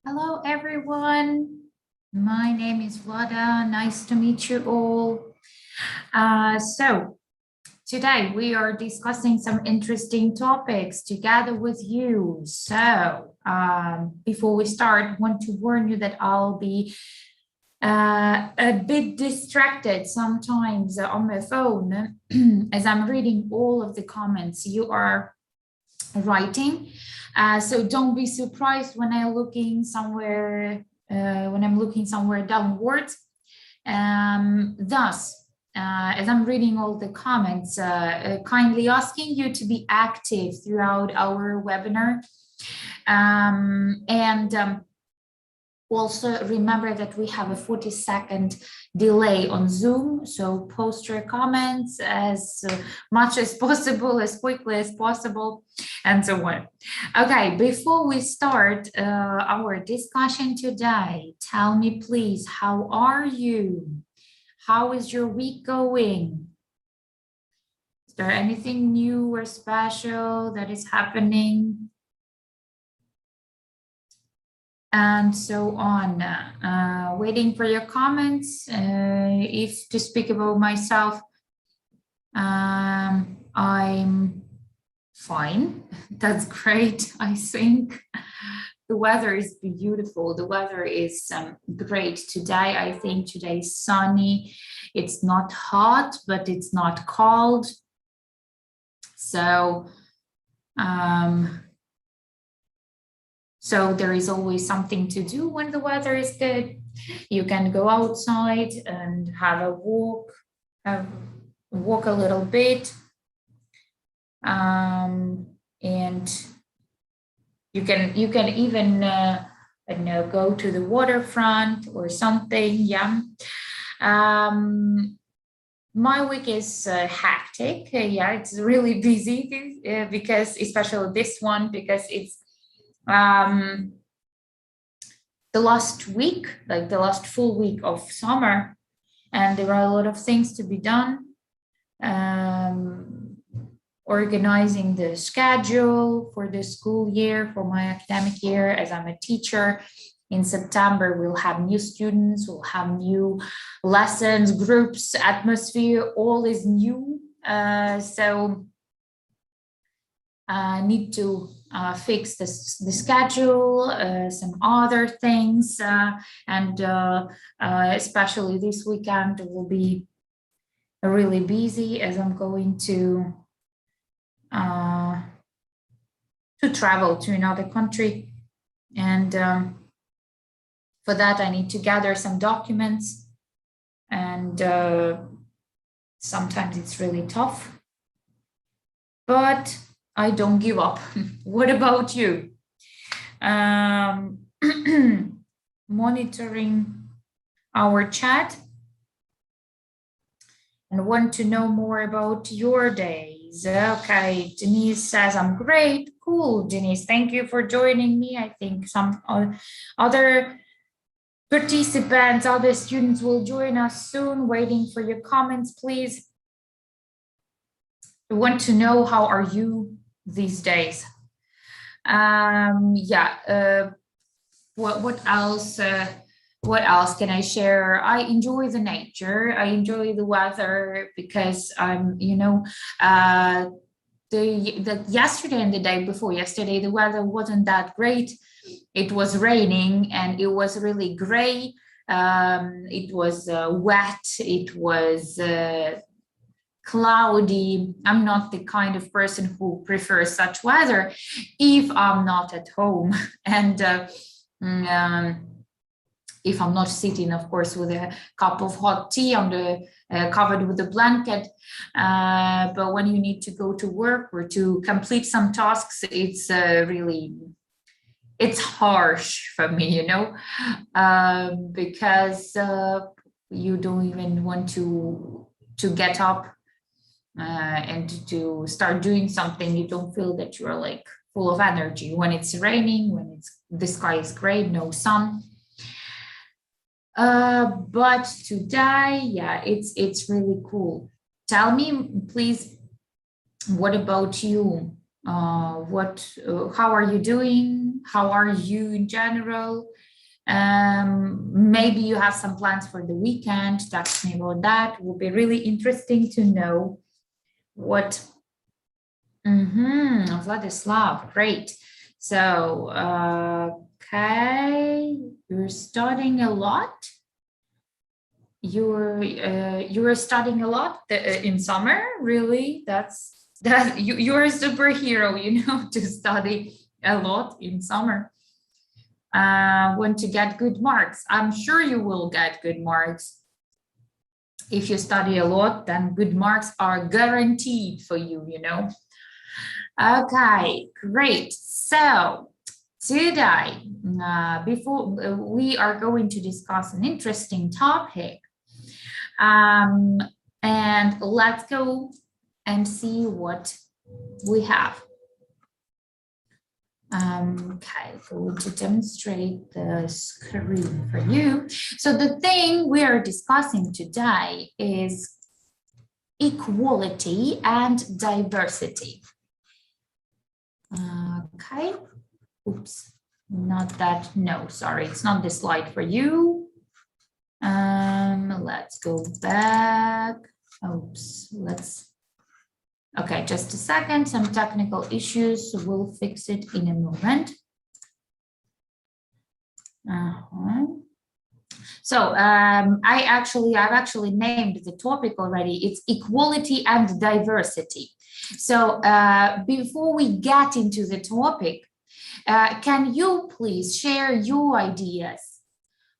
Hello, everyone. My name is Vlada. Nice to meet you all. So today we are discussing some interesting topics together with you. Before we start, I want to warn you that I'll be a bit distracted sometimes on my phone as I'm reading all of the comments you are writing. So don't be surprised when I'm looking somewhere downwards. As I'm reading all the comments, kindly asking you to be active throughout our webinar. Also remember that we have a 40-second delay on Zoom, so post your comments as much as possible, as quickly as possible, and so on. Okay, before we start our discussion today, tell me please, how are you? How is your week going? Is there anything new or special that is happening? And so on. Waiting for your comments. If to speak about myself, I'm fine. That's great, I think. The weather is beautiful. The weather is great today. I think today is sunny. It's not hot, but it's not cold. So there is always something to do when the weather is good. You can go outside and have a walk a little bit. And you can even I don't know, go to the waterfront or something. Yeah. My week is hectic. Yeah, it's really busy because especially this one, because it's the last week, like the last full week of summer, and there are a lot of things to be done. Organizing the schedule for the school year, for my academic year, as I'm a teacher. In September, we'll have new students, we'll have new lessons, groups, atmosphere, all is new. So I need to fix the schedule, some other things, and especially this weekend will be really busy as I'm going to travel to another country, and for that I need to gather some documents, and sometimes it's really tough, but I don't give up. What about you? Monitoring our chat and want to know more about your days. Okay, Denise says, I'm great. Cool, Denise, thank you for joining me. I think some other participants, other students will join us soon. Waiting for your comments, please. I want to know, how are you these days? What else? What else can I share? I enjoy the nature. I enjoy the weather because the yesterday and the day before yesterday, the weather wasn't that great. It was raining and it was really gray. It was wet. It was cloudy. I'm not the kind of person who prefers such weather if I'm not at home. And if I'm not sitting, of course, with a cup of hot tea on the covered with a blanket. But when you need to go to work or to complete some tasks, it's it's harsh for me, because you don't even want to get up and to start doing something. You don't feel that you're like full of energy when it's raining, when the sky is gray, no sun. But today, yeah, it's really cool. Tell me, please, what about you? How are you doing? How are you in general? Maybe you have some plans for the weekend. Text me about that. It will be really interesting to know what. Vladislav, great. So, okay, you're studying a lot. You're studying a lot in summer, really? You're a superhero, you know, to study a lot in summer. Want to get good marks. I'm sure you will get good marks. If you study a lot, then good marks are guaranteed for you, you know. Okay, great. So today, before we are going to discuss an interesting topic, and let's go and see what we have. Okay, going to demonstrate the screen for you. So the thing we are discussing today is equality and diversity. Okay, oops, not that, no, sorry, it's not the slide for you. Let's go back. Oops, okay, just a second, some technical issues, we'll fix it in a moment. So I've actually named the topic already. It's equality and diversity. So before we get into the topic, can you please share your ideas?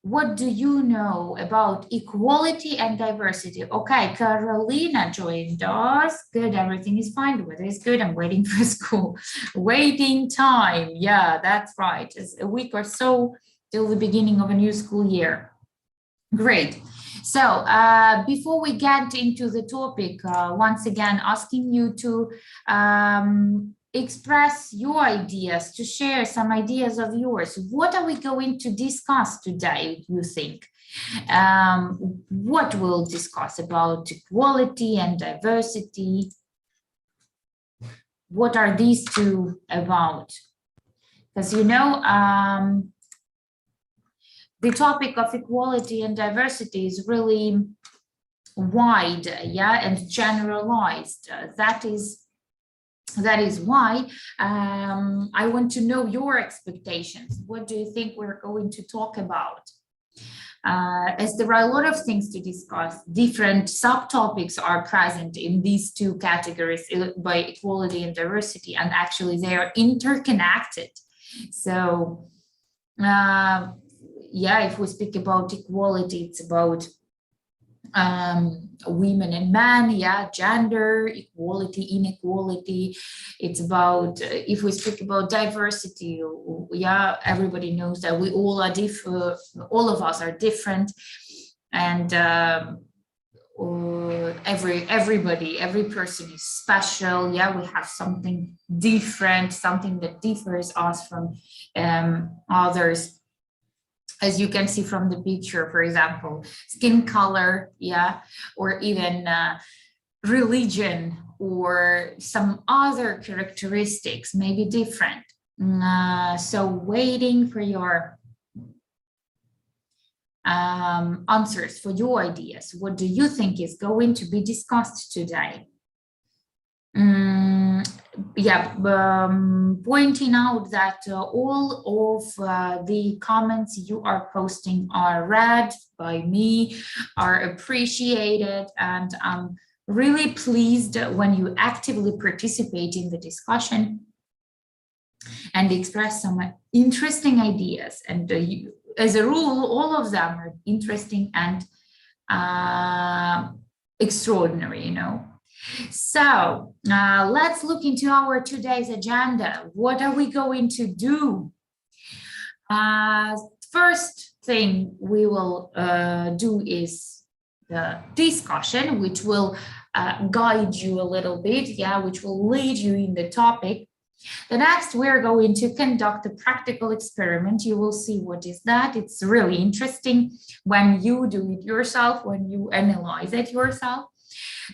What do you know about equality and diversity? Okay, Carolina joined us. Good, everything is fine. The weather is good. I'm waiting for school. Waiting time. Yeah, that's right. It's a week or so till the beginning of a new school year. Great. So before we get into the topic, once again, asking you to express your ideas, to share some ideas of yours. What are we going to discuss today, you think? What we'll discuss about equality and diversity? What are these two about? Because, you know, the topic of equality and diversity is really wide, yeah, and generalized. That is why I want to know your expectations. What do you think we're going to talk about? As there are a lot of things to discuss, different subtopics are present in these two categories by equality and diversity, and actually they are interconnected. So, yeah, if we speak about equality, it's about women and men, yeah, gender, equality, inequality. It's about, if we speak about diversity, yeah, everybody knows that we all are different, all of us are different, and every person is special, yeah, we have something different, something that differs us from others. As you can see from the picture, for example, skin color, yeah, or even religion or some other characteristics may be different. So waiting for your answers, for your ideas. What do you think is going to be discussed today? Pointing out that all of the comments you are posting are read by me, are appreciated, and I'm really pleased when you actively participate in the discussion and express some interesting ideas. And as a rule, all of them are interesting and extraordinary, you know. So let's look into our today's agenda. What are we going to do? First thing we will do is the discussion, which will guide you a little bit, yeah, which will lead you in the topic. The next, we're going to conduct a practical experiment. You will see what is that. It's really interesting when you do it yourself, when you analyze it yourself.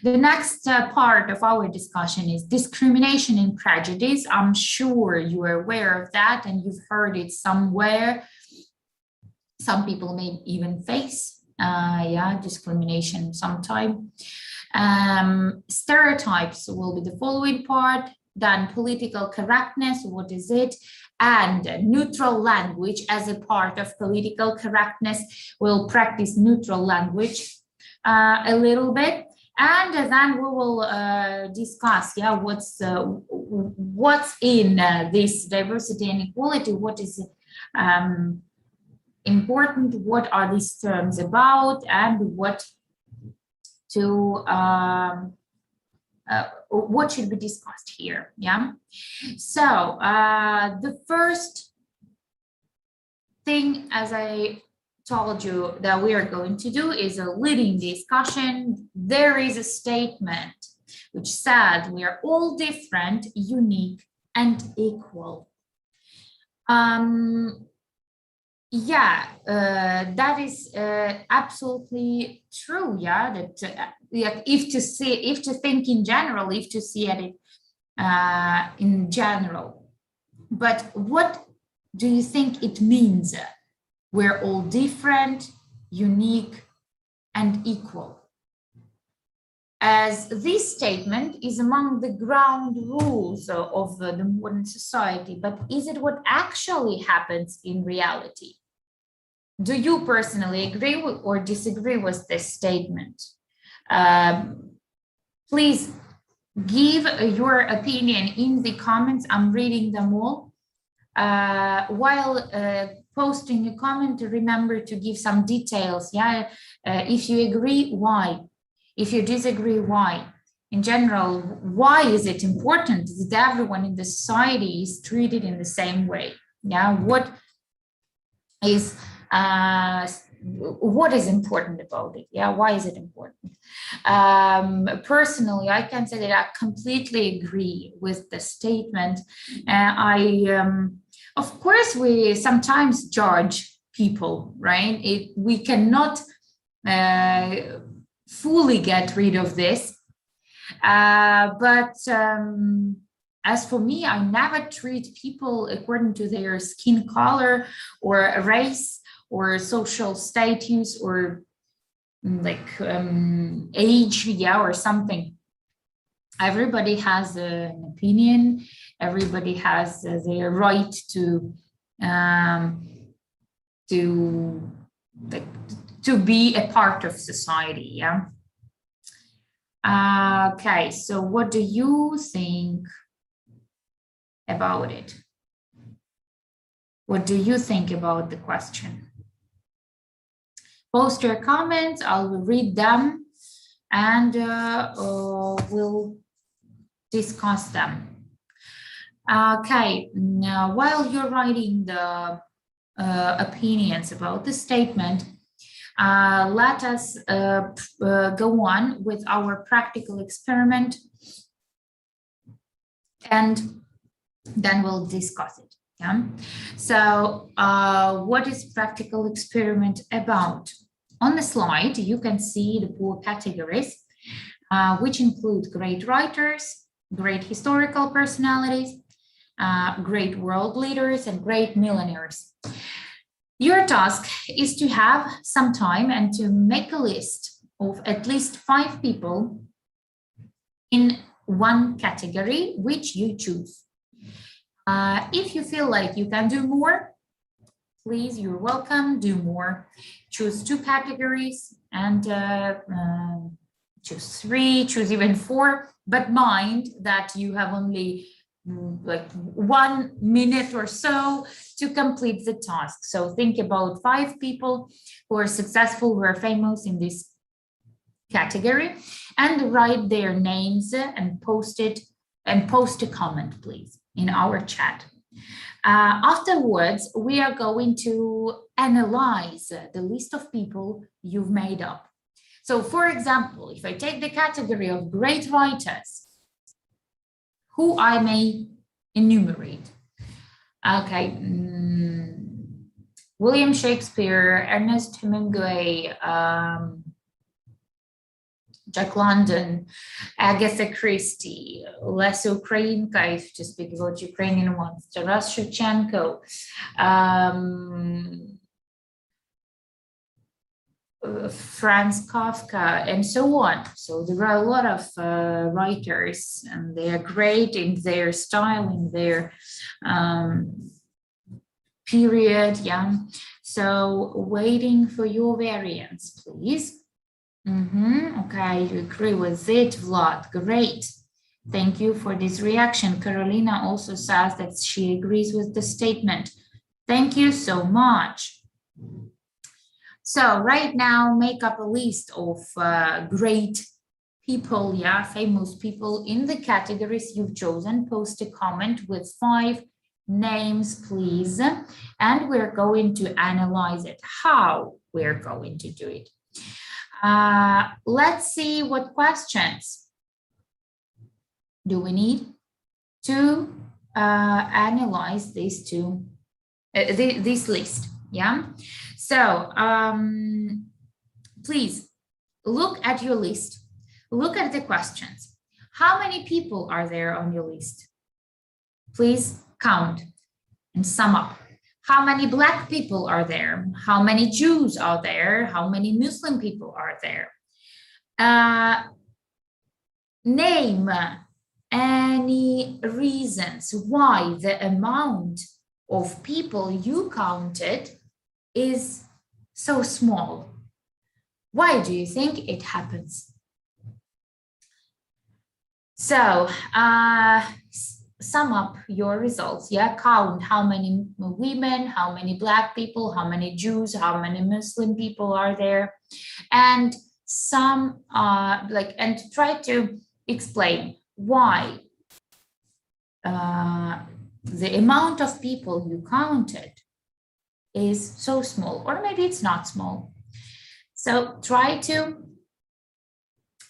The next part of our discussion is discrimination and prejudice. I'm sure you are aware of that and you've heard it somewhere. Some people may even face discrimination sometime. Stereotypes will be the following part. Then political correctness, what is it? And neutral language as a part of political correctness. We'll practice neutral language a little bit. And then we will discuss, what's in this diversity and equality, what is important, what are these terms about, and what should be discussed here. Yeah. So the first thing, as I told you, that we are going to do is a leading discussion. There is a statement which said we are all different, unique, and equal. That is absolutely true. Yeah, that if to think in general, if to see at it in general. But what do you think it means? We're all different, unique, and equal. As this statement is among the ground rules of the modern society, but is it what actually happens in reality? Do you personally agree with or disagree with this statement? Please give your opinion in the comments. I'm reading them all. While posting a comment, remember to give some details. If you agree, why? If you disagree, why? In general, why is it important that everyone in the society is treated in the same way? What is important about it? Why is it important? Personally, I can say that I completely agree with the statement. Of course, we sometimes judge people, right? We cannot fully get rid of this. But as for me, I never treat people according to their skin color or race or social status or age, or something. Everybody has an opinion. Everybody has their right to be a part of society. Okay, so what do you think about it? What do you think about the question? Post your comments, I'll read them and we'll discuss them. Okay, now while you're writing the opinions about the statement, let us go on with our practical experiment and then we'll discuss it. So what is practical experiment about? On the slide, you can see the 4 categories, which include great writers, great historical personalities, great world leaders, and great millionaires. Your task is to have some time and to make a list of at least 5 people in one category, which you choose. If you feel like you can do more, please, you're welcome, do more. Choose 2 categories and choose 3, choose even 4, but mind that you have only 1 minute or so to complete the task. So think about 5 people who are successful, who are famous in this category, and write their names and post it, and post a comment, please, in our chat. Afterwards, we are going to analyze the list of people you've made up. So, for example, if I take the category of great writers, who I may enumerate. Okay, William Shakespeare, Ernest Hemingway, Jack London, Agatha Christie, Lesa Ukrainka, if to speak about Ukrainian ones, Taras Shevchenko, Franz Kafka, and so on. So there are a lot of writers, and they are great in their style, in their period. Yeah. So waiting for your variants, please. Okay, you agree with it, Vlad. Great. Thank you for this reaction. Carolina also says that she agrees with the statement. Thank you so much. So right now, make up a list of great people, yeah, famous people in the categories you've chosen. Post a comment with 5 names, please. And we're going to analyze it. How we're going to do it. Let's see what questions do we need to analyze these two, this list, yeah? So please look at your list, look at the questions. How many people are there on your list? Please count and sum up. How many Black people are there? How many Jews are there? How many Muslim people are there? Name any reasons why the amount of people you counted is so small. Why do you think it happens? So sum up your results, yeah, count how many women, how many Black people, how many Jews, how many Muslim people are there, and some and try to explain why the amount of people you counted is so small, or maybe it's not small. So try to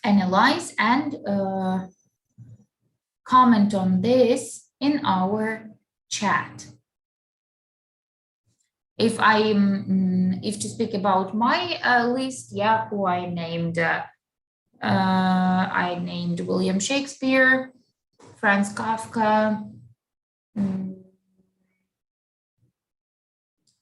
analyze and comment on this in our chat. If to speak about my list, yeah, who I named William Shakespeare, Franz Kafka,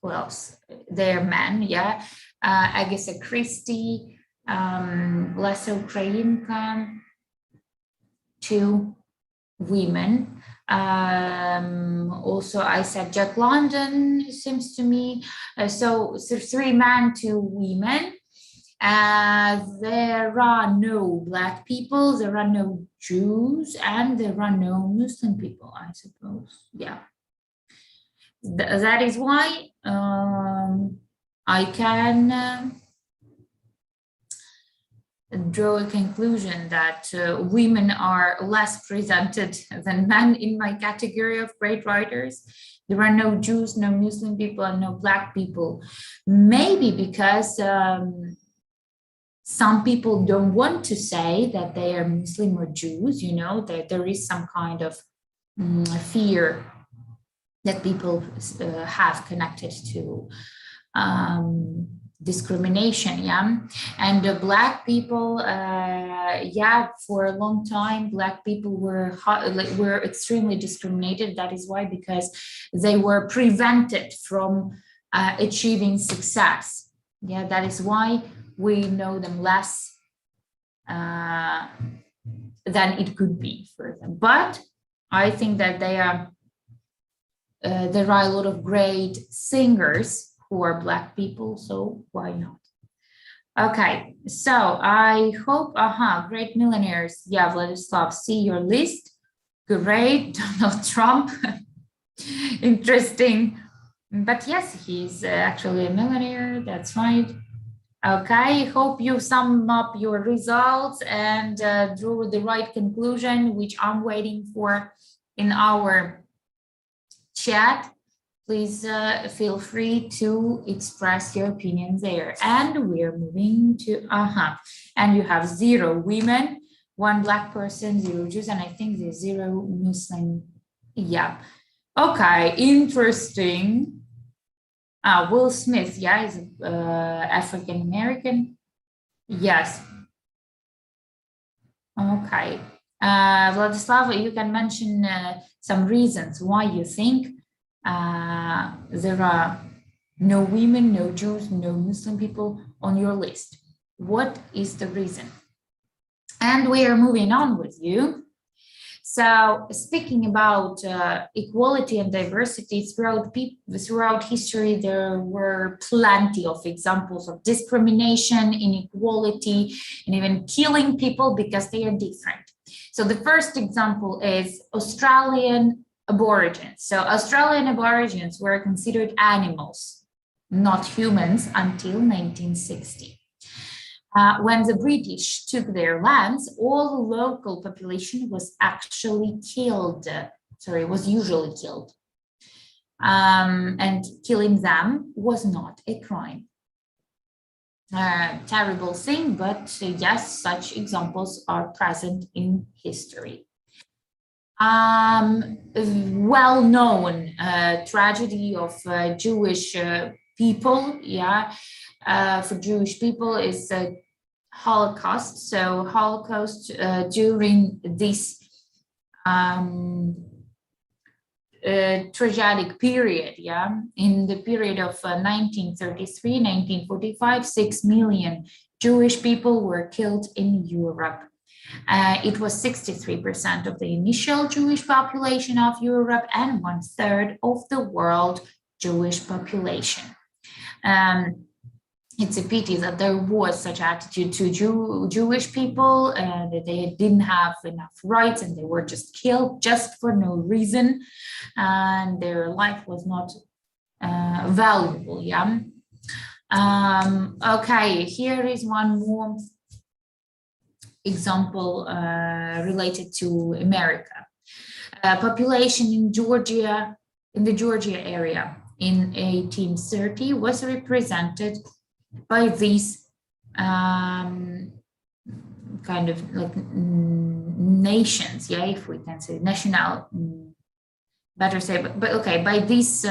who else? They're men, yeah. Agatha Christie, Lesa Ukrainka, 2 women. Also, I said Jack London, it seems to me. So 3 men, 2 women. There are no Black people, there are no Jews, and there are no Muslim people, I suppose. Yeah. That is why I can draw a conclusion that women are less presented than men in my category of great writers. There are no Jews, no Muslim people, and no Black people. Maybe because some people don't want to say that they are Muslim or Jews, you know, that there is some kind of fear that people have connected to discrimination, yeah. And the Black people, yeah, for a long time, Black people were extremely discriminated. That is why, because they were prevented from achieving success. Yeah, that is why we know them less than it could be for them. But I think that there are a lot of great singers who are Black people, so why not? Okay, so I hope, great millionaires. Yeah, Vladislav, see your list. Great, Donald Trump. Interesting. But yes, he's actually a millionaire, that's right. Okay, hope you sum up your results and drew the right conclusion, which I'm waiting for in our chat. Please feel free to express your opinion there. And we're moving to, and you have 0 women, 1 Black person, 0 Jews, and I think there's 0 Muslim. Yeah. Okay, interesting. Will Smith, yeah, is African American. Yes. Okay. Vladislava, you can mention some reasons why you think there are no women, no Jews, no Muslim people on your list. What is the reason? And we are moving on with you. So speaking about equality and diversity throughout history, there were plenty of examples of discrimination, inequality, and even killing people because they are different. So the first example is Australian Aborigines. So Australian Aborigines were considered animals, not humans, until 1960. When the British took their lands, all the local population was actually killed. Was usually killed. And killing them was not a crime. Terrible thing, but yes, such examples are present in history. Well-known tragedy of Jewish people, for Jewish people is Holocaust. So Holocaust during this tragic period, in the period of 1933, 1945, 6 million Jewish people were killed in Europe. It was 63% of the initial Jewish population of Europe and 1/3 of the world Jewish population. It's a pity that there was such attitude to Jewish people, that they didn't have enough rights and they were just killed just for no reason, and their life was not valuable. Okay, here is one more example related to America. Population in Georgia, in the Georgia area in 1830 was represented by these kind of like nations, if we can say national, better say, but okay, by these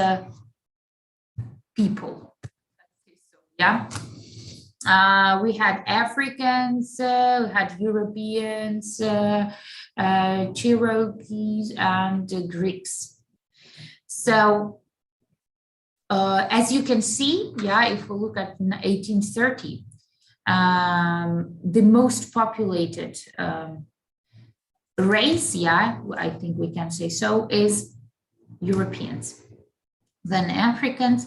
people, we had Africans, we had Europeans, Cherokees, and Greeks. So as you can see, if we look at 1830, the most populated race, I think we can say so, is Europeans. Then Africans,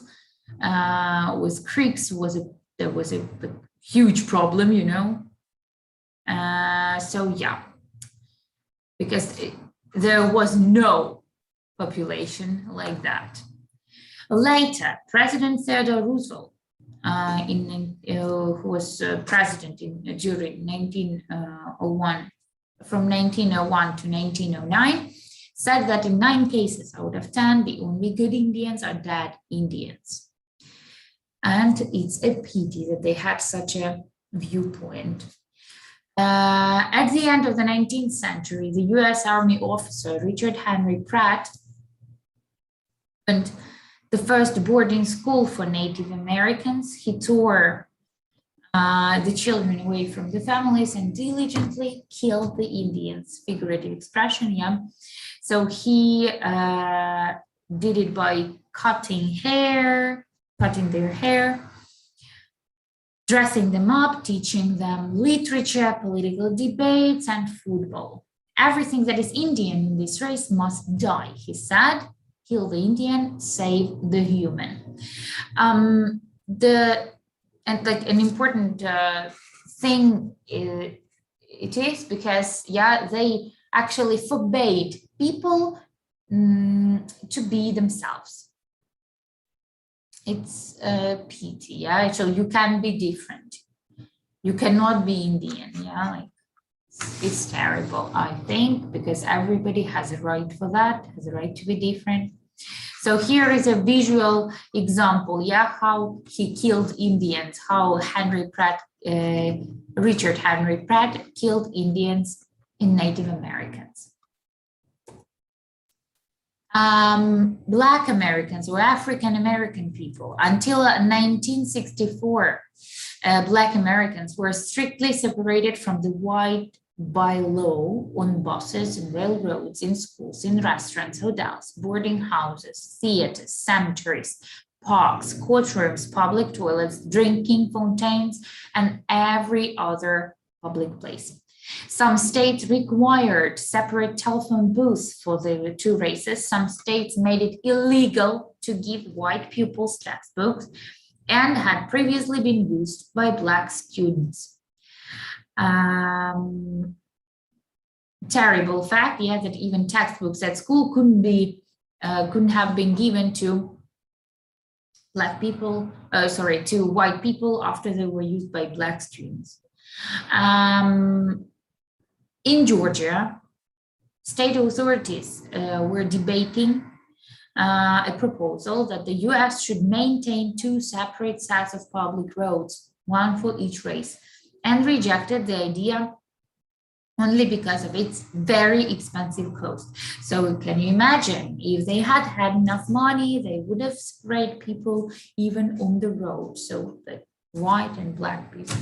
with Greeks there was a huge problem, because there was no population like that. Later, President Theodore Roosevelt, who was president during 1901, from 1901 to 1909, said that in 9 cases out of 10, the only good Indians are dead Indians. And it's a pity that they had such a viewpoint. At the end of the 19th century, the US Army officer Richard Henry Pratt opened the first boarding school for Native Americans. He tore the children away from the families and diligently killed the Indians, figurative expression, So he did it by cutting their hair, dressing them up, teaching them literature, political debates, and football. Everything that is Indian in this race must die, he said. Kill the Indian, save the human. And like an important thing it is because they actually forbade people to be themselves. It's a pity, so you can be different. You cannot be Indian, it's terrible, I think, because everybody has a right for that, has a right to be different. So here is a visual example, how he killed Indians, how Richard Henry Pratt killed Indians in Native Americans. Black Americans or African American people, until 1964, Black Americans were strictly separated from the white by law on buses and railroads, in schools, in restaurants, hotels, boarding houses, theaters, cemeteries, parks, courtrooms, public toilets, drinking fountains, and every other public place. Some states required separate telephone booths for the two races. Some states made it illegal to give white pupils textbooks and had previously been used by Black students. Terrible fact, yeah, that even textbooks at school couldn't have been given to Black people, to white people after they were used by Black students. In Georgia, state authorities were debating a proposal that the US should maintain two separate sets of public roads, one for each race, and rejected the idea only because of its very expensive cost. So can you imagine, if they had enough money, they would have sprayed people even on the road, so that white and Black people.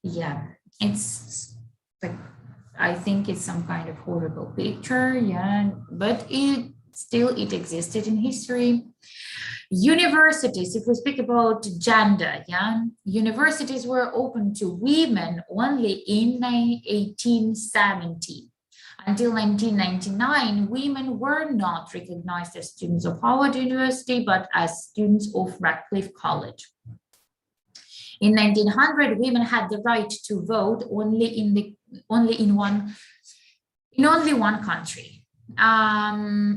Yeah, it's like, I think it's some kind of horrible picture, yeah, but it existed in history. Universities, if we speak about gender, yeah, universities were open to women only in 1870. Until 1999, women were not recognized as students of Howard University, but as students of Radcliffe College. In 1900, women had the right to vote only in only one country.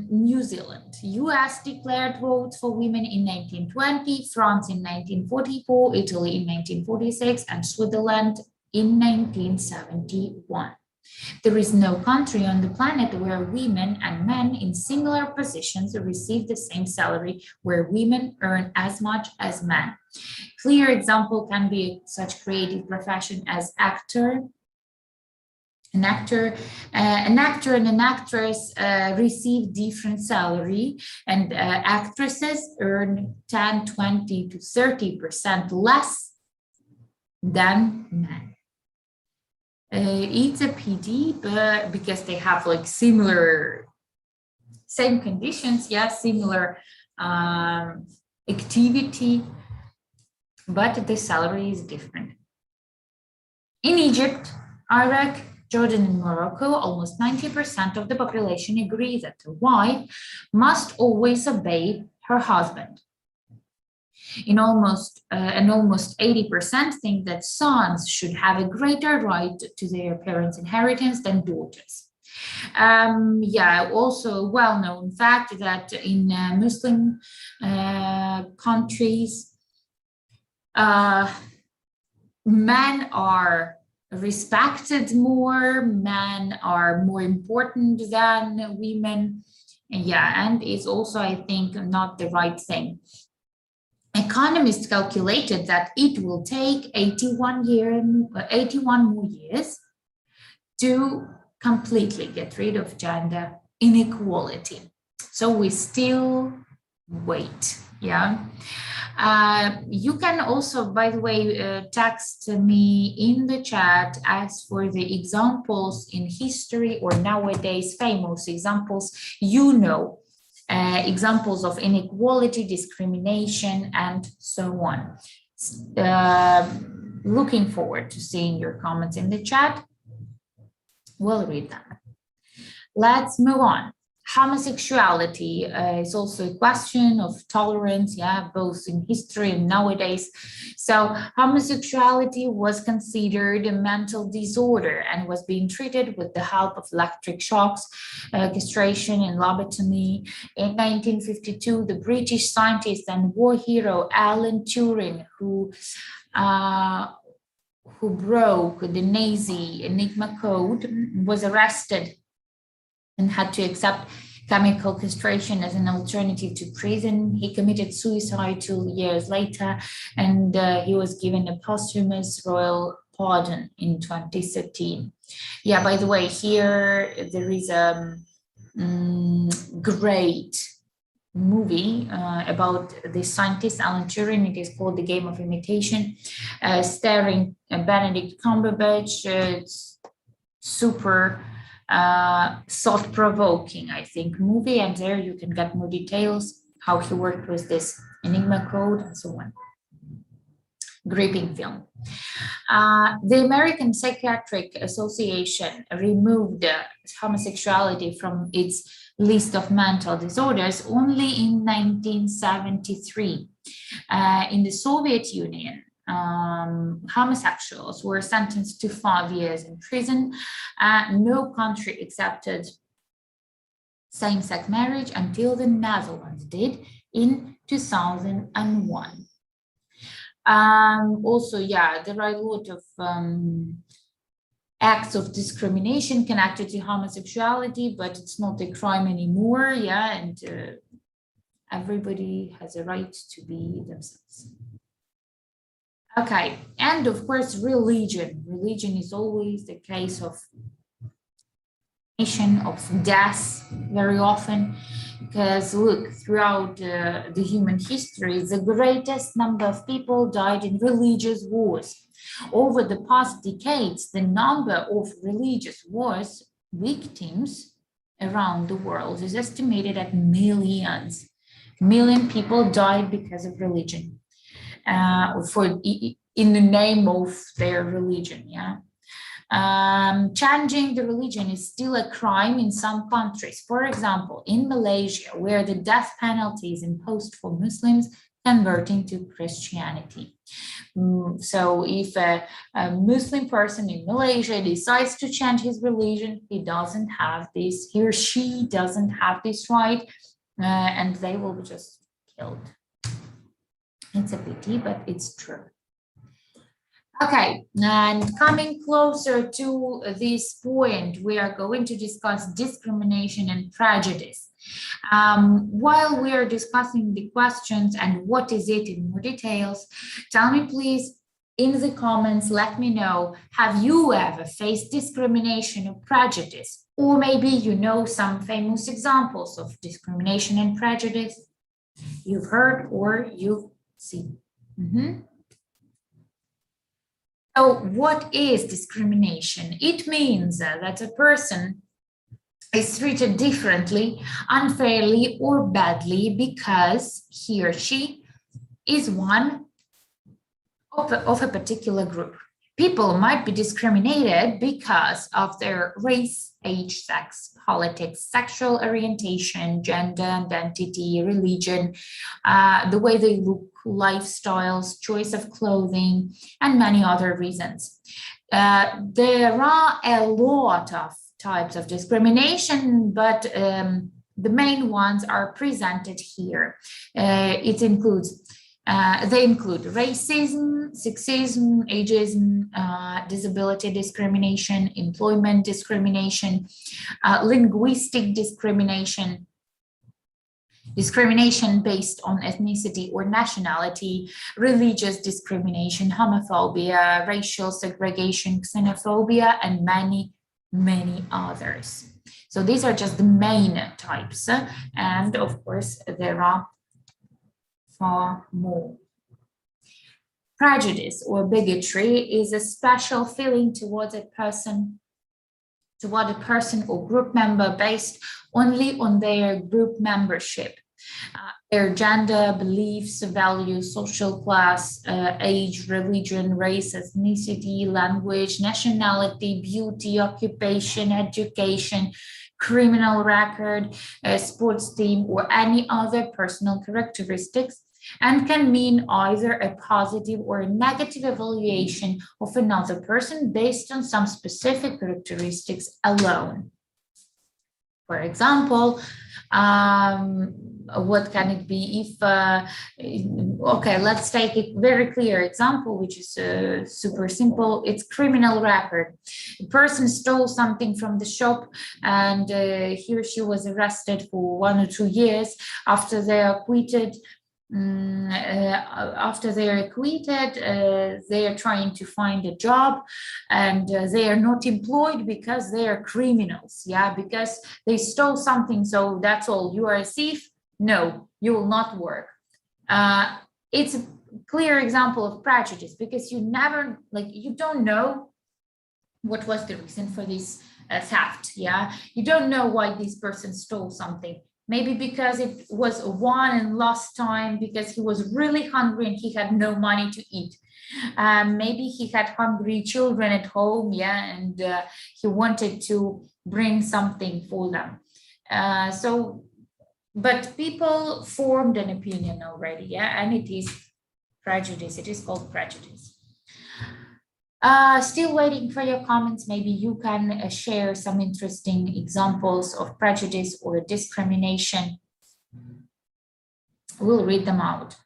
New Zealand. US declared votes for women in 1920, France in 1944, Italy in 1946, and Switzerland in 1971. There is no country on the planet where women and men in similar positions receive the same salary, where women earn as much as men. Clear example can be such creative profession as actor. An actor and an actress receive different salary, and actresses earn 10, 20 to 30% less than men. It's a pity, but because they have like same conditions, yeah, similar activity, but the salary is different. In Egypt, Iraq, Jordan, and Morocco, almost 90% of the population agree that the wife must always obey her husband. And almost 80% think that sons should have a greater right to their parents' inheritance than daughters. Also a well-known fact that in Muslim countries, men are respected more, men are more important than women. And it's also, I think, not the right thing. Economists calculated that it will take 81 more years to completely get rid of gender inequality. So we still wait, yeah. You can also, by the way, text me in the chat as for the examples in history or nowadays famous examples, examples of inequality, discrimination, and so on. Looking forward to seeing your comments in the chat. We'll read them. Let's move on. Homosexuality is also a question of tolerance, both in history and nowadays. So homosexuality was considered a mental disorder and was being treated with the help of electric shocks, castration, and lobotomy. In 1952, the British scientist and war hero Alan Turing, who broke the Nazi Enigma code, was arrested and had to accept chemical castration as an alternative to prison. He committed suicide 2 years later, and he was given a posthumous royal pardon in 2013. By the way, here there is a great movie about the scientist Alan Turing. It is called The Game of Imitation, starring Benedict Cumberbatch. super thought-provoking, I think, movie, and there you can get more details how he worked with this Enigma code and so on. Gripping film. The American Psychiatric Association removed homosexuality from its list of mental disorders only in 1973. In the Soviet Union, homosexuals were sentenced to 5 years in prison. No country accepted same-sex marriage until the Netherlands did in 2001. Also, yeah, there are a lot of acts of discrimination connected to homosexuality, but it's not a crime anymore, yeah, and everybody has a right to be themselves. Okay, and of course, religion. Religion is always the case of death very often, because look, throughout the human history, the greatest number of people died in religious wars. Over the past decades, the number of religious wars victims around the world is estimated at millions. Million people died because of religion, in the name of their religion, yeah. Changing the religion is still a crime in some countries. For example, in Malaysia, where the death penalty is imposed for Muslims converting to Christianity. So if a Muslim person in Malaysia decides to change his religion, he or she doesn't have this right, and they will be just killed. It's a pity, but it's true. Okay, and coming closer to this point, we are going to discuss discrimination and prejudice. While we are discussing the questions and what is it in more details, tell me please in the comments, let me know, have you ever faced discrimination or prejudice? Or maybe you know some famous examples of discrimination and prejudice you've heard or you've seen. So what is discrimination? It means that a person is treated differently, unfairly, or badly because he or she is one of a particular group. People might be discriminated because of their race, age, sex, politics, sexual orientation, gender identity, religion, the way they look, lifestyles, choice of clothing, and many other reasons. There are a lot of types of discrimination, but the main ones are presented here. They include racism, sexism, ageism, disability discrimination, employment discrimination, linguistic discrimination, discrimination based on ethnicity or nationality, religious discrimination, homophobia, racial segregation, xenophobia, and many, many others. So these are just the main types. And of course, there are far more. Prejudice or bigotry is a special feeling towards a person or group member based only on their group membership, their gender, beliefs, values, social class, age, religion, race, ethnicity, language, nationality, beauty, occupation, education, criminal record, sports team, or any other personal characteristics, and can mean either a positive or a negative evaluation of another person based on some specific characteristics alone. For example, what can it be if, okay, let's take a very clear example, which is super simple. It's criminal record. A person stole something from the shop and he or she was arrested for 1 or 2 years. After they are acquitted, they are trying to find a job, and they are not employed because they are criminals, yeah, because they stole something. So that's all. You are a thief. No, you will not work. It's a clear example of prejudice because you don't know what was the reason for this theft. Yeah, you don't know why this person stole something. Maybe because it was a won and lost time, because he was really hungry and he had no money to eat. Maybe he had hungry children at home, yeah, and he wanted to bring something for them. But people formed an opinion already, yeah, and it is prejudice. It is called prejudice. Still waiting for your comments. Maybe you can share some interesting examples of prejudice or discrimination. We'll read them out.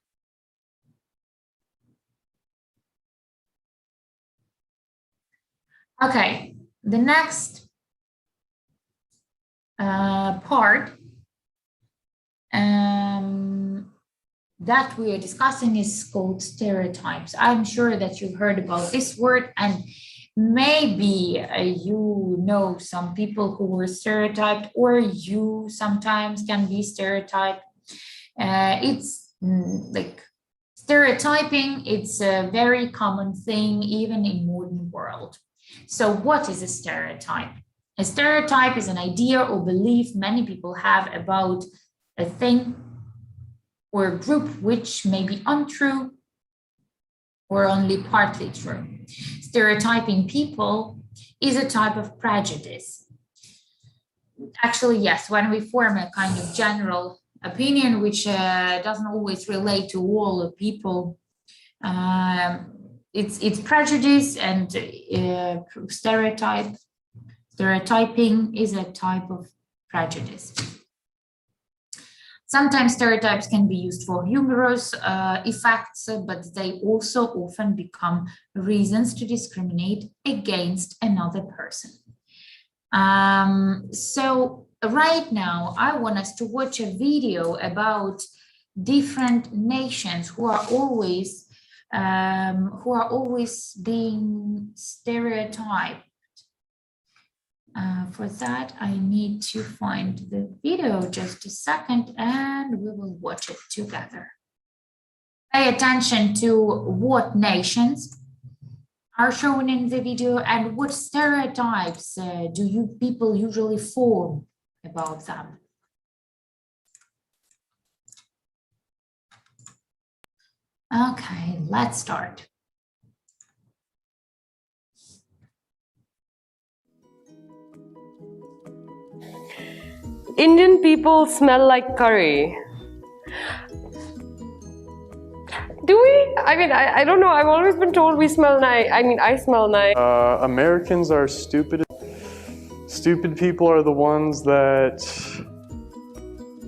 Okay, the next part that we are discussing is called stereotypes. I'm sure that you've heard about this word, and maybe you know some people who were stereotyped, or you sometimes can be stereotyped. It's like stereotyping, it's a very common thing even in modern world. So what is a stereotype? A stereotype is an idea or belief many people have about a thing or a group which may be untrue or only partly true. Stereotyping people is a type of prejudice. Actually, yes, when we form a kind of general opinion which doesn't always relate to all the people, it's prejudice, and stereotyping is a type of prejudice. Sometimes stereotypes can be used for humorous effects, but they also often become reasons to discriminate against another person. So right now, I want us to watch a video about different nations who are always being stereotyped. For that, I need to find the video, just a second, and we will watch it together. Pay attention to what nations are shown in the video and what stereotypes do you people usually form about them. Okay, let's start. Indian people smell like curry. Do we? I mean, I don't know. I've always been told we smell nice. I mean, I smell nice. Americans are stupid. Stupid people are the ones that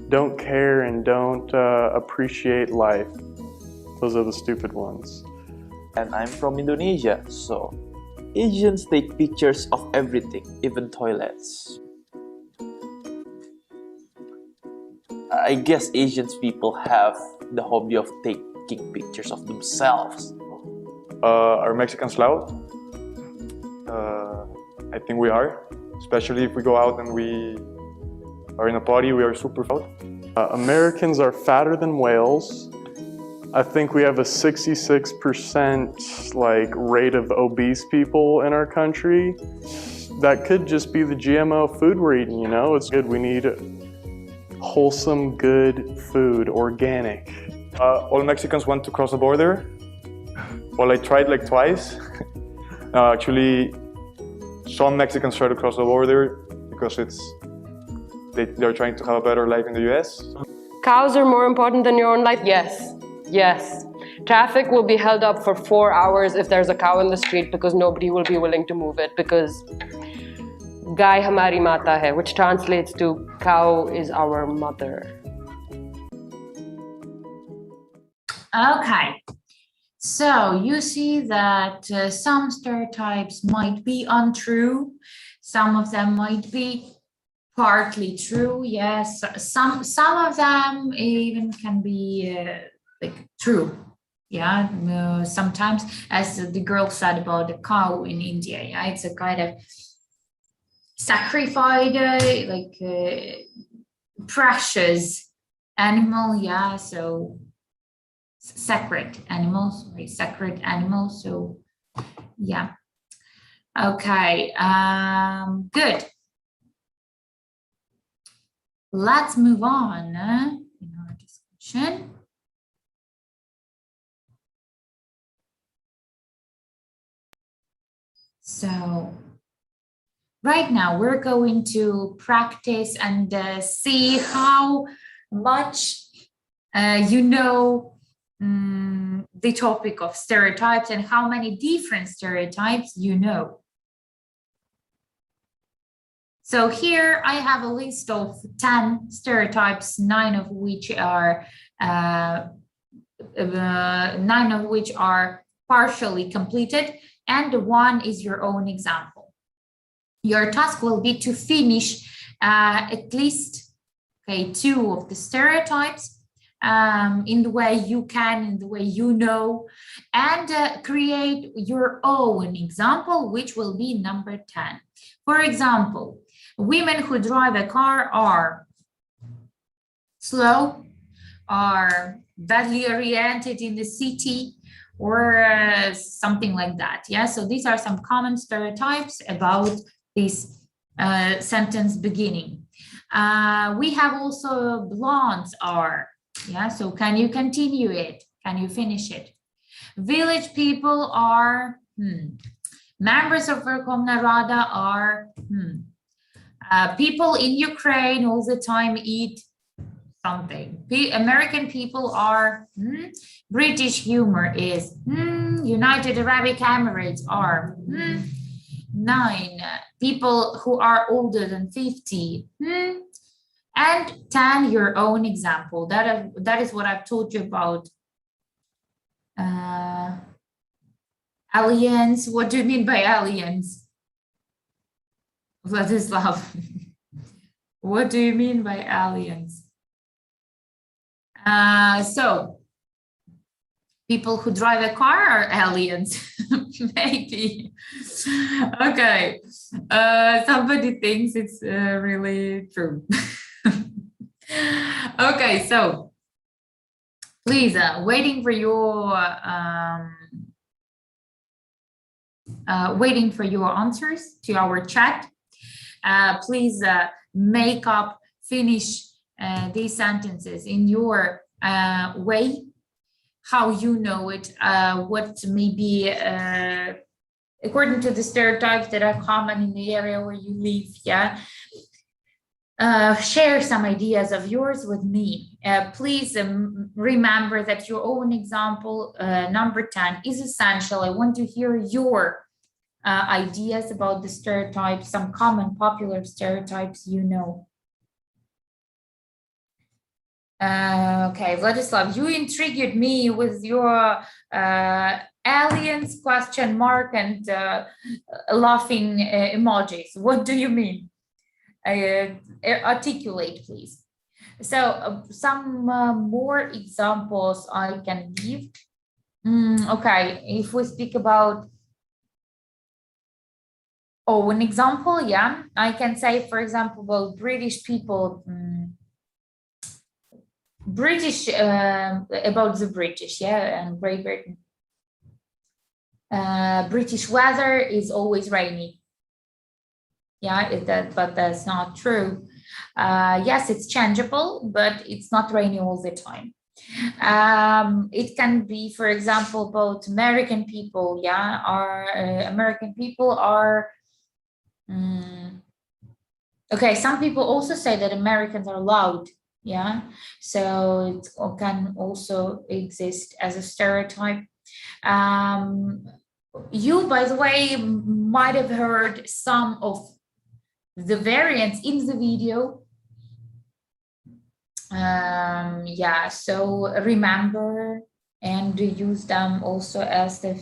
don't care and don't appreciate life. Those are the stupid ones. And I'm from Indonesia, so Asians take pictures of everything, even toilets. I guess Asian people have the hobby of taking pictures of themselves. Are Mexicans loud? I think we are. Especially if we go out and we are in a party, we are super loud. Americans are fatter than whales. I think we have a 66% rate of obese people in our country. That could just be the GMO food we're eating, you know? It's good. We need wholesome, good food, organic. All Mexicans want to cross the border. Well, I tried twice. Actually, some Mexicans try to cross the border because they're trying to have a better life in the US. Cows are more important than your own life? Yes. Yes. Traffic will be held up for 4 hours if there's a cow in the street because nobody will be willing to move it because Gai hamari mata hai, which translates to cow is our mother. Okay, so you see that some stereotypes might be untrue, some of them might be partly true. Yes, some of them even can be true. Yeah, sometimes, as the girl said about the cow in India. Yeah, it's a kind of sacrificed, precious animal. Yeah, so sacred animals. So yeah. Okay, good. Let's move on in our discussion. So right now we're going to practice and see how much you know the topic of stereotypes and how many different stereotypes you know. So here I have a list of 10 stereotypes, 9 of which are partially completed, and one is your own example. Your task will be to finish at least 2 of the stereotypes in the way you can, in the way you know, and create your own example, which will be number 10. For example, women who drive a car are slow, are badly oriented in the city, or something like that. Yeah, so these are some common stereotypes about this sentence beginning. We have also blondes are. Yeah, so can you continue it? Can you finish it? Village people are, members of Verkhovna Rada are, people in Ukraine all the time eat something. American people are, British humor is, United Arab Emirates are, 9 people who are older than 50, and 10 your own example. That is what I've told you about. Aliens. What do you mean by aliens, Vladislav? What do you mean by aliens? So people who drive a car are aliens. Maybe. Okay, somebody thinks it's really true. Okay, so please, waiting for your answers to our chat. Please finish these sentences in your way, how you know it, what may be according to the stereotypes that are common in the area where you live. Yeah. Share some ideas of yours with me. Please remember that your own example, number 10, is essential. I want to hear your ideas about the stereotypes, some common popular stereotypes you know. Okay, Vladislav, you intrigued me with your aliens question mark and laughing emojis. What do you mean? Articulate, please. So some more examples I can give. Okay, if we speak about an example, yeah, I can say, for example, about British people, about the British, yeah, and Great Britain. British weather is always rainy. Yeah, but that's not true. Yes, it's changeable, but it's not rainy all the time. It can be, for example, about American people. Yeah, American people are. Okay, some people also say that Americans are loud. Yeah, so it can also exist as a stereotype. You, by the way, might have heard some of the variants in the video. Yeah, so remember and use them also as the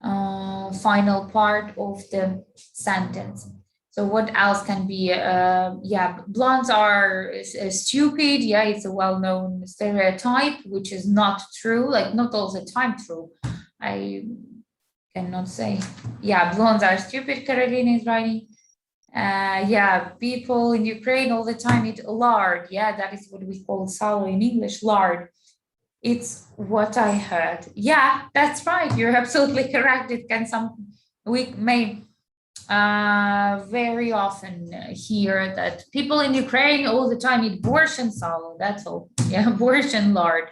final part of the sentence. So what else can be? Yeah, blondes are stupid. Yeah, it's a well-known stereotype, which is not true, like not all the time true. I cannot say. Yeah, blondes are stupid, Carolina is writing. Yeah, people in Ukraine all the time eat lard. Yeah, that is what we call salo in English, lard. It's what I heard. Yeah, that's right. You're absolutely correct. It can we may very often hear that people in Ukraine all the time eat borscht and salo. That's all. Yeah, borscht and lard.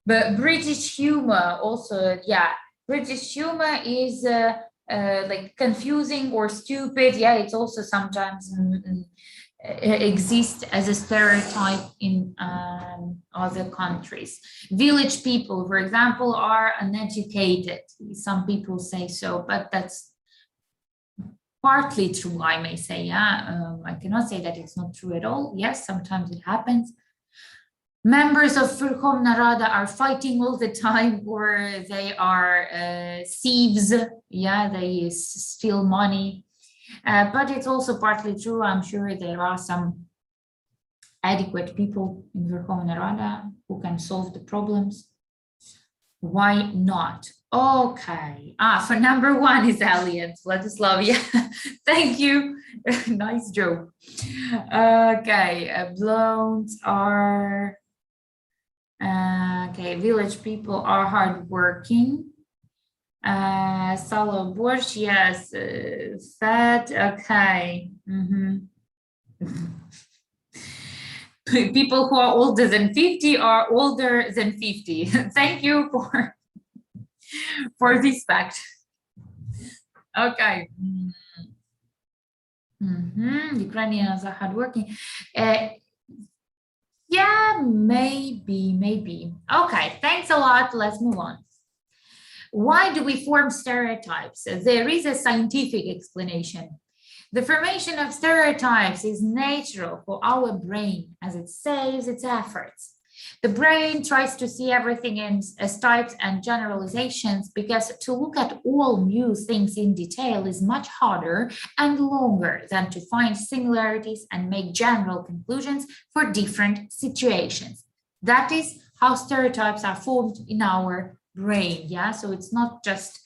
But British humor also, yeah, British humor is like confusing or stupid. Yeah, it's also sometimes exists as a stereotype in other countries. Village people, for example, are uneducated. Some people say so, but that's partly true, I may say. Yeah, I cannot say that it's not true at all. Yes, sometimes it happens. Members of Verkhovna Rada are fighting all the time, or they are thieves. Yeah, they steal money. But it's also partly true. I'm sure there are some adequate people in Verkhovna Rada who can solve the problems. Why not? Okay. For number one is aliens. Vladislav, yeah. Thank you. Nice joke. Okay. Blondes are... okay. Village people are hardworking. Salo borscht, yes. Fat, okay. People who are older than 50 are older than 50. Thank you for this fact. Okay. Ukrainians are hardworking. Yeah, maybe. Okay, thanks a lot. Let's move on. Why do we form stereotypes? There is a scientific explanation. The formation of stereotypes is natural for our brain as it saves its efforts. The brain tries to see everything as types and generalizations because to look at all new things in detail is much harder and longer than to find similarities and make general conclusions for different situations. That is how stereotypes are formed in our brain. Yeah, so it's not just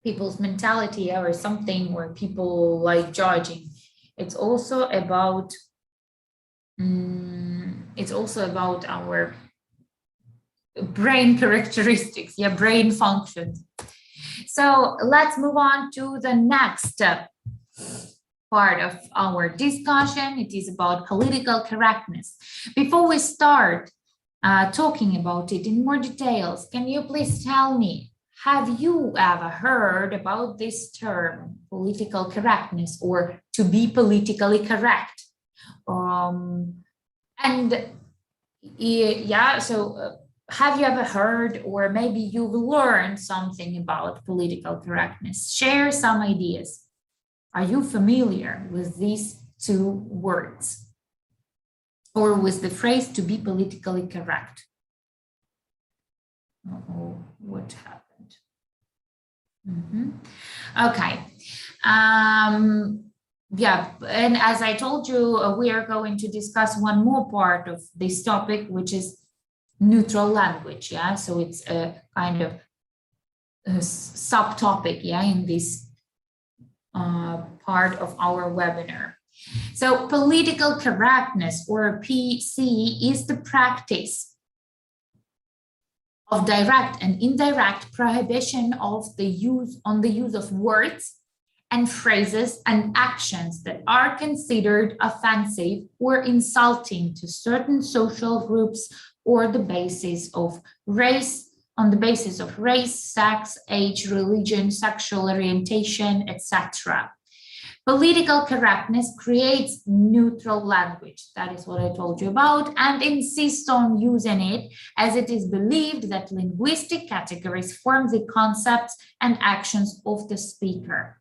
people's mentality or something where people like judging. It's also about our brain characteristics, yeah, brain functions. So let's move on to the next part of our discussion. It is about political correctness. Before we start talking about it in more details, can you please tell me, have you ever heard about this term, political correctness, or to be politically correct? Have you ever heard, or maybe you've learned something about political correctness? Share some ideas. Are you familiar with these two words, or with the phrase to be politically correct? What happened? Okay. Yeah, and as I told you, we are going to discuss one more part of this topic, which is neutral language. Yeah, so it's a kind of a subtopic, yeah, in this part of our webinar. So political correctness, or PC, is the practice of direct and indirect prohibition of the use of words and phrases and actions that are considered offensive or insulting to certain social groups or the basis of race, on the basis of race, sex, age, religion, sexual orientation, etc. Political correctness creates neutral language, that is what I told you about, and insists on using it as it is believed that linguistic categories form the concepts and actions of the speaker.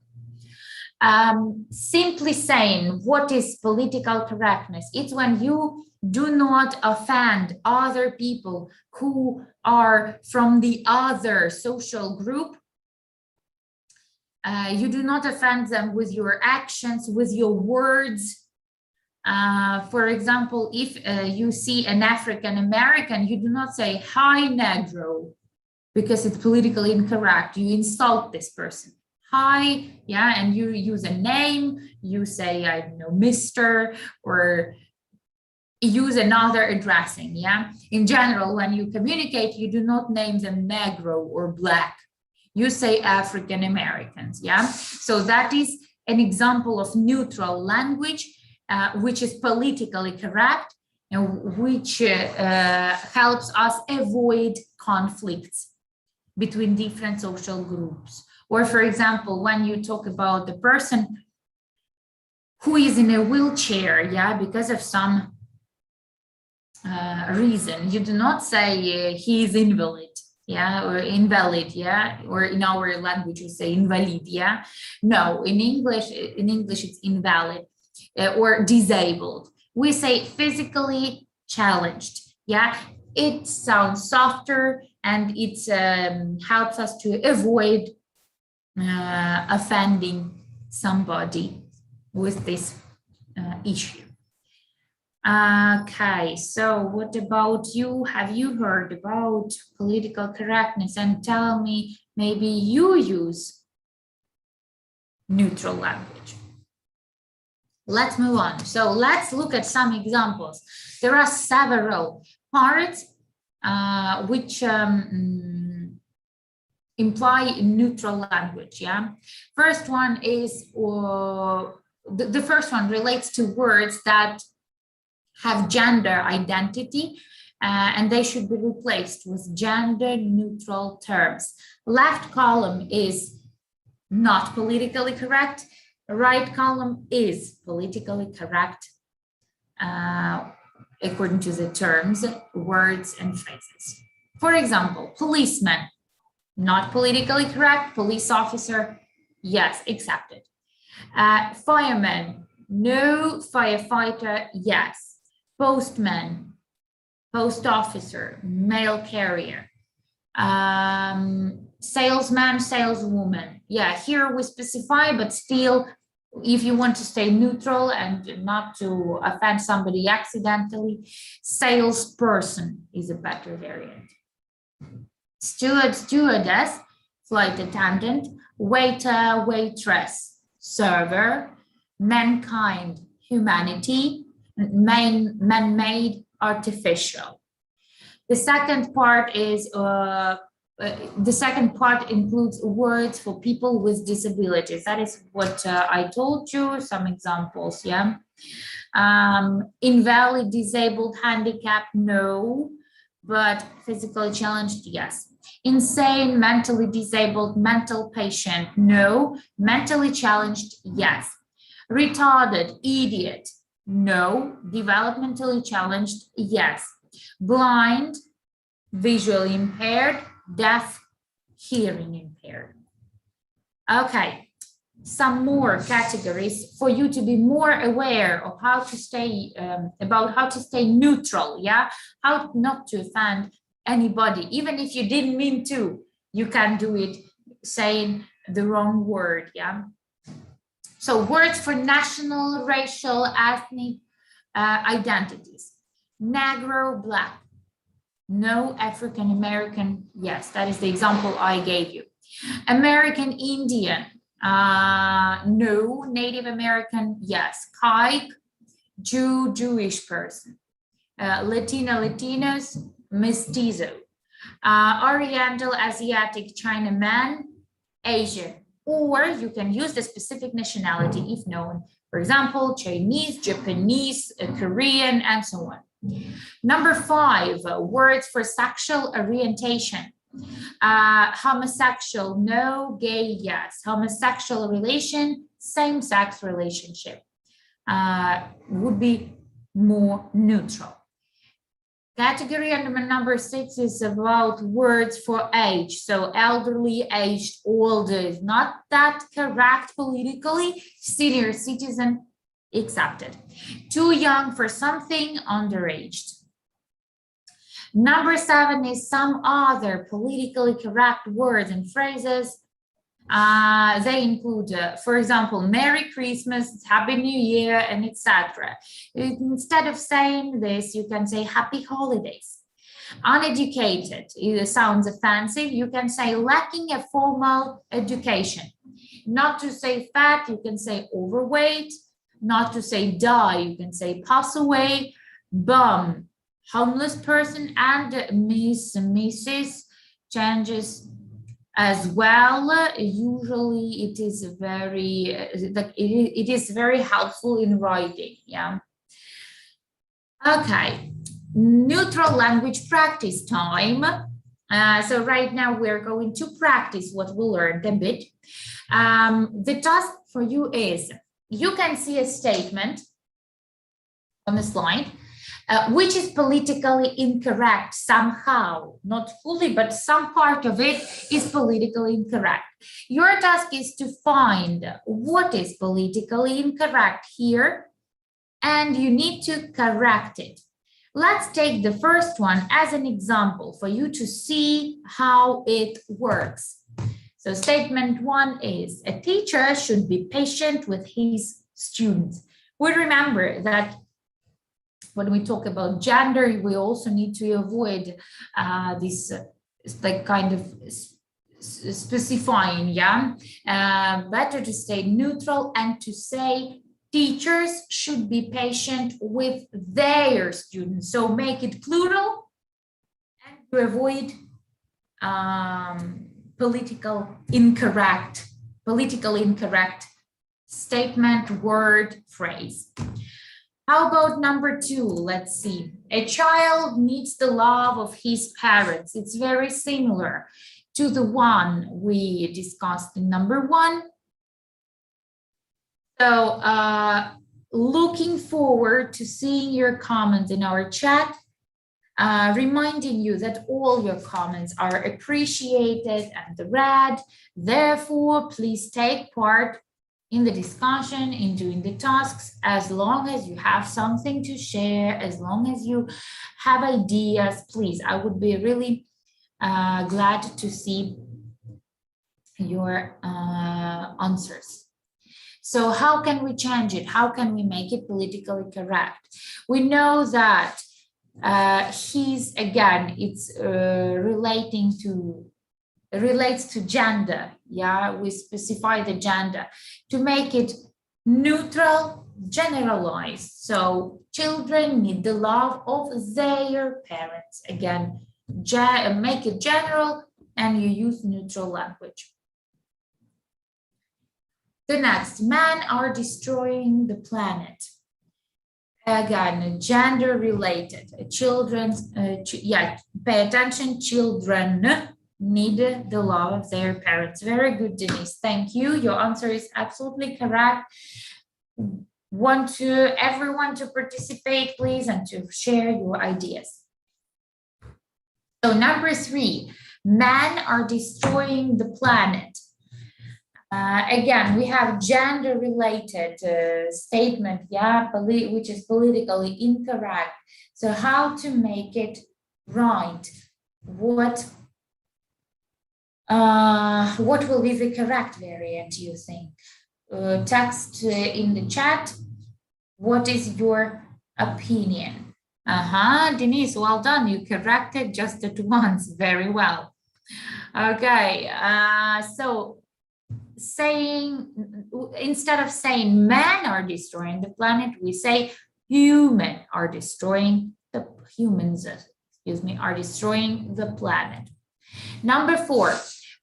Simply saying, what is political correctness? It's when you do not offend other people who are from the other social group. You do not offend them with your actions, with your words. For example, if you see an African American, you do not say, "Hi, Negro," because it's politically incorrect. You insult this person. Hi, yeah, and you use a name, you say, I don't know, Mr., or use another addressing. Yeah. In general, when you communicate, you do not name them Negro or Black. You say African Americans. Yeah. So that is an example of neutral language, which is politically correct and which helps us avoid conflicts between different social groups. Or, for example, when you talk about the person who is in a wheelchair, yeah, because of some reason, you do not say he is invalid, yeah, or invalid, yeah, or in our language we say invalid, yeah. No, in English it's invalid or disabled. We say physically challenged, yeah. It sounds softer and it helps us to avoid offending somebody with this issue. Okay, so what about you? Have you heard about political correctness? And tell me, maybe you use neutral language. Let's move on. So let's look at some examples. There are several parts which imply neutral language. Yeah. First one is, the first one relates to words that have gender identity and they should be replaced with gender neutral terms. Left column is not politically correct. Right column is politically correct according to the terms, words, and phrases. For example, policeman, not politically correct. Police officer, yes, accepted. Fireman, no. Firefighter, yes. Postman, post officer, mail carrier. Salesman, saleswoman. Yeah, here we specify, but still, if you want to stay neutral and not to offend somebody accidentally, salesperson is a better variant. Steward, stewardess, flight attendant, waiter, waitress, server, mankind, humanity, man-made, artificial. The second part is includes words for people with disabilities. That is what I told you, some examples, yeah. Invalid, disabled, handicapped, no, but physically challenged, yes. Insane, mentally disabled, mental patient, no. Mentally challenged, yes. Retarded, idiot, no. Developmentally challenged, yes. Blind, visually impaired, deaf, hearing impaired. Okay, some more categories for you to be more aware of how to stay, about how to stay neutral, yeah? How not to offend anybody, even if you didn't mean to, you can do it saying the wrong word, yeah? So words for national, racial, ethnic identities. Negro, Black. No. African American, yes, that is the example I gave you. American Indian, no. Native American, yes. Kaik, Jew, Jewish person. Latina, Latinos, mestizo. Oriental, Asiatic, Chinaman, Asian. Or you can use the specific nationality if known. For example, Chinese, Japanese, Korean, and so on. Number 5, words for sexual orientation. Homosexual, no. Gay, yes. Homosexual relation, same-sex relationship. Would be more neutral. Category number 6 is about words for age. So elderly, aged, older is not that correct politically. Senior citizen, accepted. Too young for something, underaged. Number 7 is some other politically correct words and phrases. They include, for example, Merry Christmas, Happy New Year, and etc. Instead of saying this, you can say Happy Holidays. Uneducated, it sounds offensive. You can say lacking a formal education. Not to say fat, you can say overweight. Not to say die, you can say pass away. Bomb, homeless person, and Mrs. changes as well. Usually it is very it is very helpful in writing. Yeah. Okay, neutral language practice time. So right now we're going to practice what we learned a bit. The task for you is, you can see a statement on the slide, which is politically incorrect somehow, not fully, but some part of it is politically incorrect. Your task is to find what is politically incorrect here, and you need to correct it. Let's take the first one as an example for you to see how it works. So statement 1 is, a teacher should be patient with his students. We remember that when we talk about gender, we also need to avoid this like kind of specifying, yeah? Better to stay neutral and to say teachers should be patient with their students. So make it plural and to avoid politically incorrect statement, word, phrase. How about number 2? Let's see. A child needs the love of his parents. It's very similar to the one we discussed in number 1. So looking forward to seeing your comments in our chat, reminding you that all your comments are appreciated and read. Therefore, please take part in the discussion, in doing the tasks, as long as you have something to share, as long as you have ideas, please. I would be really glad to see your answers. So how can we change it? How can we make it politically correct? We know that it's relates to gender. Yeah, we specify the gender to make it neutral, generalized. So children need the love of their parents. Again, make it general and you use neutral language. The next, men are destroying the planet. Again, gender related. Pay attention, children need the love of their parents. Very good, Denise. Thank you. Your answer is absolutely correct. Want everyone to participate, please, and to share your ideas. So number 3, men are destroying the planet. Again, we have gender-related statement, yeah, which is politically incorrect. So how to make it right? What will be the correct variant, you think? Text in the chat. What is your opinion? Denise, well done. You corrected just at once. Very well. Okay, so instead of saying men are destroying the planet, we say humans are destroying the planet. Number 4,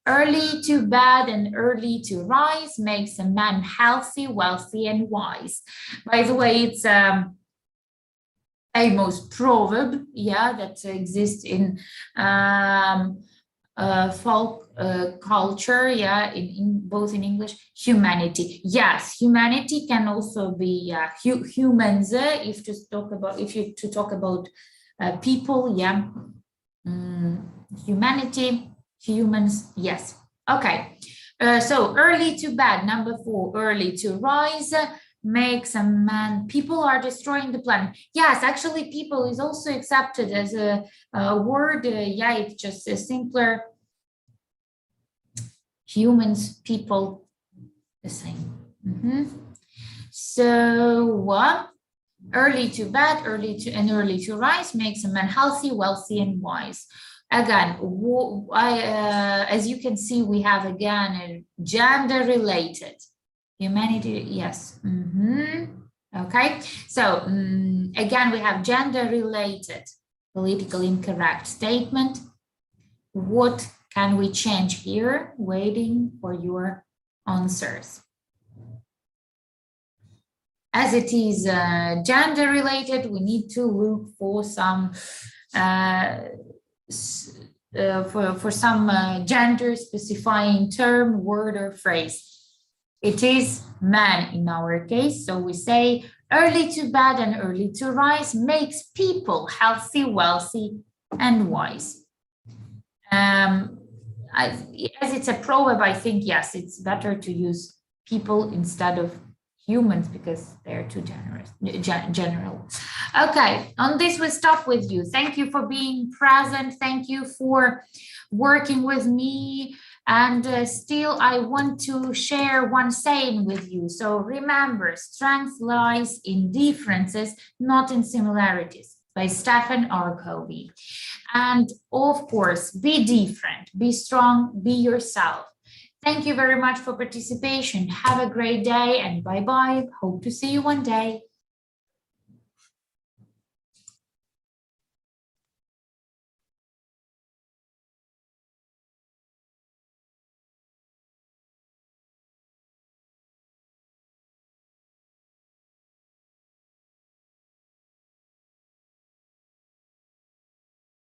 early to bed and early to rise makes a man healthy, wealthy, and wise. By the way, it's a famous proverb, yeah, that exists in folk culture, yeah, in both in English. Humanity, yes, humanity can also be humans. If you talk about people, yeah, humanity, humans, yes. Okay, so early to bed. Number 4, early to rise makes a man. People are destroying the planet. Yes, actually, people is also accepted as a word. Yeah, it's just a simpler. Humans, people, the same. So early to bed, early to rise makes a man healthy, wealthy, and wise. Again, as you can see, we have again a gender related. Humanity, yes. Okay, so again, we have gender-related, politically incorrect statement. What can we change here? Waiting for your answers. As it is gender-related, we need to look for some gender-specifying term, word, or phrase. It is man in our case, so we say early to bed and early to rise makes people healthy, wealthy, and wise. As it's a proverb, I think, yes, it's better to use people instead of humans because they're too general. Okay, on this we stop with you. Thank you for being present. Thank you for working with me. And still, I want to share one saying with you. So remember, strength lies in differences, not in similarities, by Stephen R. Covey. And of course, be different, be strong, be yourself. Thank you very much for participation. Have a great day and bye-bye. Hope to see you one day.